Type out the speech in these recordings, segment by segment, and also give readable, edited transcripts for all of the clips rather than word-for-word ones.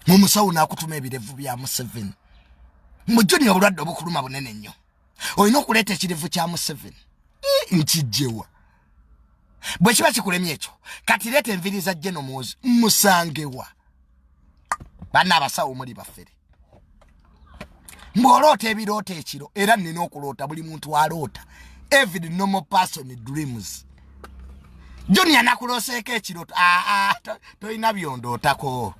Mumusawo nakutuma ebirevu bya Museveni. Mujoni obulwadde obukuluma bunene nnyo. Olina okuleeta ekirevu kya Museveni. Nkijjewa. Bwe kiba kikulemye ekyo, kati leeta enviri za Jeno Muhoozi musangewa. Banna abasawo muli baffere. Mbw'oloota ebirooto ekiro, era nnina okuloota buli muntu aloota. Every normal person dreams. Joni anakulooseeko ekirooto. Toyina byondootako.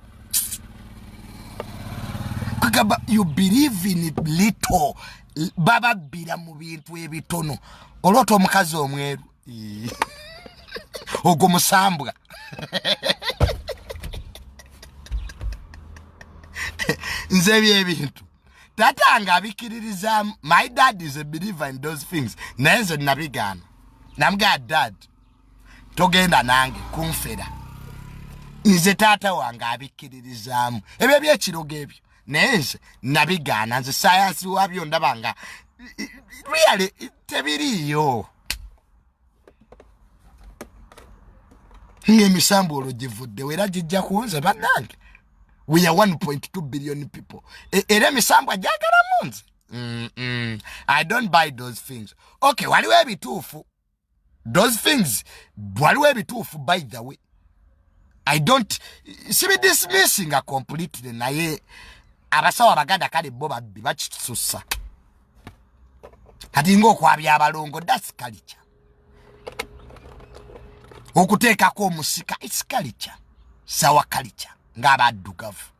You believe in it little. Baba bira mu bintu ebitono. Oloota omukazi omweru. Ogwo musambwa. Nze byebintu. Tata nga abikiririza. My dad is a believer in those things. Nenze nabigana. Namga dad. Togenda nange kunfera. Nze tata wange abikiririzamu. Ebyo byekirogo ebyo. Nenze nabigana nze science wabyo ndabanga. Really tebiriyo. Emisambulo givudde wera jijja kuwonza bannange. We are 1.2 billion people. Era emisambu ajagala munzi. I don't buy those things. Okay, waliwo ebituufu. Those things, waliwo ebituufu by the way. I don't see dismissing a completely naye Abasawo ABAGANDA kale bo babbi bakisussa. Kati ng'okwabya abalongo, that's culture. Okuteekako omusika, it's culture. Sawa culture. Ng'abaddugavu.